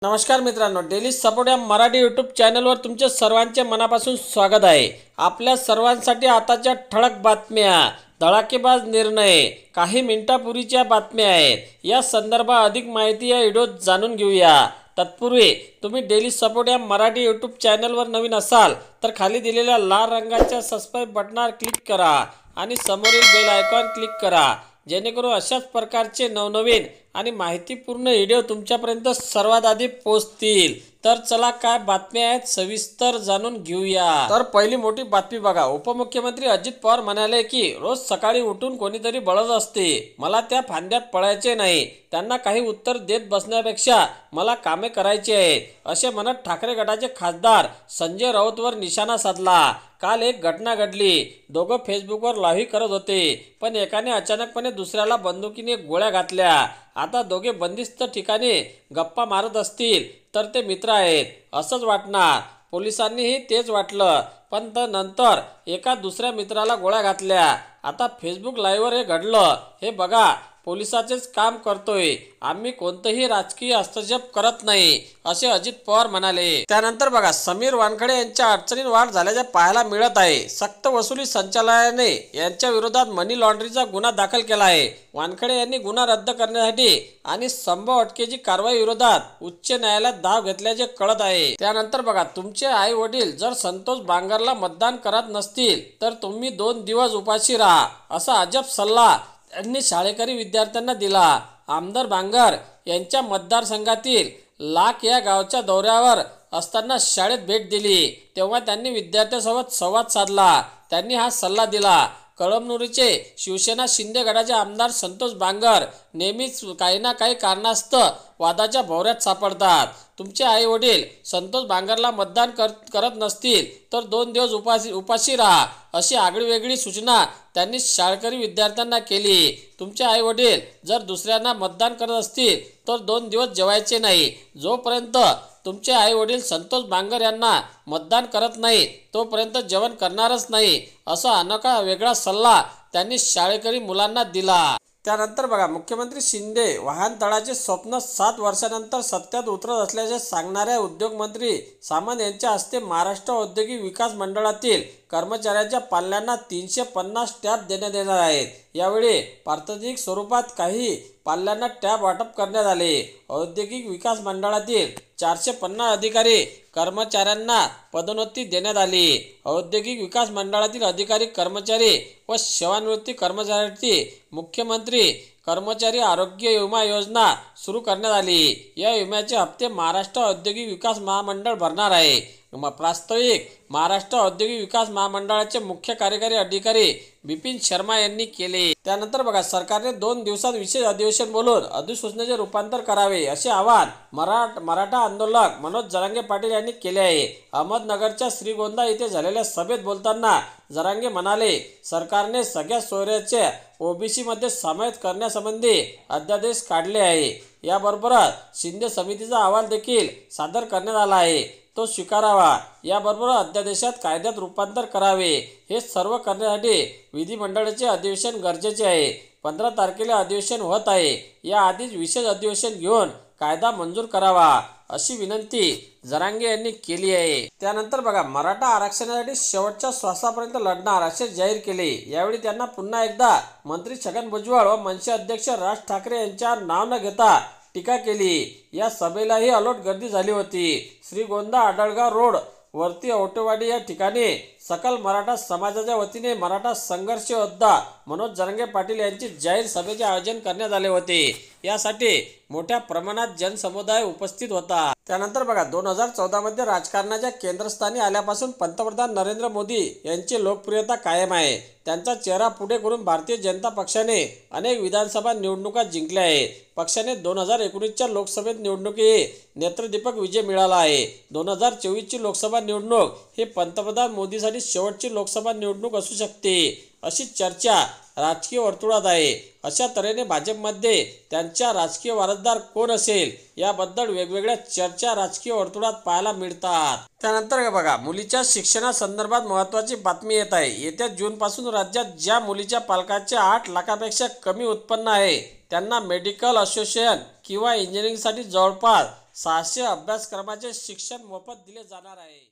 नमस्कार मित्रांनो, daily support या मराठी यूट्यूब चॅनलवर तुमचे सर्वांचे मनापासून स्वागत आहे। आपल्या सर्वांसाठी आताच्या ठळक बातम्या, धडाकेबाज निर्णय, काही मिनिटांपूर्वीच्या बातम्या आहेत। या संदर्भात अधिक माहिती या व्हिडिओत जाणून घेऊया। तत्पूर्वी तुम्ही डेली सपोर्ट या मराठी यूट्यूब चॅनलवर नवीन असाल तर खाली दिलेल्या लाल रंगाच्या सबस्क्राइब बटनावर क्लिक करा आणि समोरील बेल आयकॉन क्लिक करा, जेणेकरून अशाच प्रकारचे नवनवीन आणि माहितीपूर्ण व्हिडिओ तुमच्यापर्यंत सर्वात आधी पोहोचतील। तर चला काय बातम्या आहेत सविस्तर जाणून घेऊया। तर पहिली मोठी बातमी बघा, उपमुख्यमंत्री अजित पवार म्हणाले की रोज सकाळी उठून कोणीतरी बळच असते, मला त्या फांद्यात पळायचे नाही, त्यांना काही उत्तर देत बसण्यापेक्षा मला कामे करायची आहेत, असे म्हणत ठाकरे गटाचे खासदार संजय राऊतवर निशाणा साधला। काल एक घटना घडली, दोघं फेसबुकवर लाईव्ह करत होते, पण एकाने अचानकपणे दुसऱ्याला बंदुकीने गोळ्या घातल्या। आता दोघे बंदिस्त ठिकाणी गप्पा मारत असतील तर ते मित्र आहेत असंच वाटणार, पोलिसांनीही तेच वाटलं, पण नंतर एका दुसऱ्या मित्राला गोळ्या घातल्या। आता फेसबुक लाईव्हवर हे घडलं, हे बघा पोलिसाचेच काम करतोय, आम्ही कोणतेही राजकीय हस्तक्षेप करत नाही, असे अजित पवार म्हणाले। त्यानंतर बघा, समीर वानखडे यांच्या अडचणीत वाढ झाल्याचे पाहायला मिळत आहे। सक्तवसुली संचालनालयाने यांच्या विरोधात मनी लॉन्ड्रिंगचा गुन्हा दाखल केला आहे। वानखडे यांनी गुन्हा रद्द करण्यासाठी आणि संभाव्य अटकेची कारवाई विरोधात उच्च न्यायालयात धाव घेतल्याचे कळत आहे। त्यानंतर बघा, तुमचे आई वडील जर संतोष बांगरला मतदान करत नसतील तर तुम्ही 2 दिवस उपाशी राहा, असा अजब सल्ला त्यांनी शाळकरी विद्यार्थ्यांना दिला। आमदार बांगर यांच्या मतदारसंघातील लाख या गावच्या दौऱ्यावर असताना शाळेत भेट दिली, तेव्हा त्यांनी विद्यार्थ्यांसोबत संवाद साधला। त्यांनी हा सल्ला दिला। कळमनुरीचे शिवसेना शिंदे गटाचे आमदार संतोष बांगर नेहमीच काही ना काही कारणास्तव वादाच्या भोवऱ्यात सापडतात। तुमचे आई वडील संतोष बांगरला मतदान करत नसतील तर 2 दिवस उपाशी राहा, अशी आगळीवेगळी सूचना त्यांनी शाळकरी विद्यार्थ्यांना केली। तुमचे आई वडील जर दुसऱ्यांना मतदान करत असतील तर 2 दिवस जेवायचे नाही, जोपर्यंत तुमचे आई वडील संतोष बांगर यांना मतदान करत नाही तोपर्यंत जेवण करणारच नाही, असा अनोखा वेगळा सल्ला त्यांनी शाळकरी मुलांना दिला। त्यानंतर बघा, मुख्यमंत्री शिंदे वाहनतळाचे स्वप्न 7 वर्षानंतर सत्यात उतरत असल्याचे सांगणाऱ्या उद्योगमंत्री सामंत यांच्या हस्ते महाराष्ट्र औद्योगिक विकास मंडळातील कर्मचाऱ्यांच्या पाल्यांना 350 टॅब देण्यात येणार आहेत। यावेळी प्रातिनिधिक स्वरूपात काही पाल्यांना टॅब वाटप करण्यात आले। औद्योगिक विकास मंडळातील 450 अधिकारी कर्मचाऱ्यांना पदोन्नती देण्यात आली। औद्योगिक विकास मंडळातील अधिकारी कर्मचारी व सेवानिवृत्त कर्मचाऱ्यांसाठी मुख्यमंत्री कर्मचारी आरोग्य विमा योजना सुरू करण्यात आली। या विम्याचे हप्ते महाराष्ट्र औद्योगिक विकास महामंडळ भरणार आहे। प्रास्ताविक महाराष्ट्र औद्योगिक विकास महामंडळाचे मुख्य कार्यकारी अधिकारी बिपिन शर्मा यांनी केले। त्यानंतर बघा, सरकारने 2 दिवसात विशेष अधिवेशन बोलून अधिसूचनेचे रूपांतर करावे, असे आवाहन मराठा आंदोलक मनोज जरांगे पाटील यांनी केले आहे। अहमदनगरच्या श्रीगोंदा येथे झालेल्या सभेत बोलताना जरांगे म्हणाले, सरकारने सगळ्या सोयऱ्याचे ओबीसी मध्ये सामायिक करण्यासंबंधी अध्यादेश काढले आहे। याबरोबरच शिंदे समितीचा अहवाल देखील सादर करण्यात आला आहे, तो स्वीकारावा। याबरोबर अध्यादेशात कायद्यात रूपांतर करावे। हे सर्व करण्यासाठी विधिमंडळाचे अधिवेशन गरजेचे आहे। 15 तारखेला अधिवेशन होत आहे, याआधीच विशेष अधिवेशन घेऊन कायदा मंजूर करावा, अशी विनंती जरांगे यांनी केली आहे। त्यानंतर बघा, मराठा आरक्षणासाठी शेवटच्या श्वासापर्यंत लढणार असे जाहीर केले। यावेळी त्यांना पुन्हा एकदा मंत्री छगन भुजबळ व मनसे अध्यक्ष राज ठाकरे यांच्यावर नाव न घेता टीका केली। या सभेलाही अलोट गर्दी झाली होती। श्रीगोंदा आडळगाव रोड वरती औटेवाडी या ठिकाणी सकल मराठा समाजाच्या वतीने मराठा संघर्ष योद्धा मनोज जरांगे पाटील यांची जाहीर सभेचे आयोजन करण्यात आले होते। यासाठी मोठ्या प्रमाणात जनसमुदाय उपस्थित होता। त्यानंतर बघा, 2014 मध्ये राजकारणाच्या केंद्रस्थानी आल्यापासून पंतप्रधान नरेंद्र मोदी यांची लोकप्रियता कायम आहे। त्यांचा चेहरा पुढे करून भारतीय जनता पक्षाने अनेक विधानसभा निवडणुका जिंकल्या आहेत। पक्षाने 2019च्या लोकसभेत निवडणुकीत नेत्रदीपक विजय मिळाला आहे। 2024ची लोकसभा निवडणूक ही पंतप्रधान मोदीसाठी शेवटची लोकसभा निवडणूक असू शकते, अशी चर्चा राजकीय वर्तुळात आहे। अशा तऱ्हेने भाजपमध्ये त्यांच्या राजकीय वारसदार कोण असेल याबद्दल वेगवेगळ्या चर्चा राजकीय वर्तुळात पाहायला मिळतात। त्यानंतर बघा, मुलीच्या शिक्षणासंदर्भात महत्त्वाची बातमी येत आहे। येत्या जूनपासून राज्यात ज्या मुलीच्या पालकांचे 8 लाखापेक्षा कमी उत्पन्न आहे त्यांना मेडिकल असोसिएशन किंवा इंजिनिअरिंगसाठी जवळपास 600 अभ्यासक्रमाचे शिक्षण मोफत दिले जाणार आहे.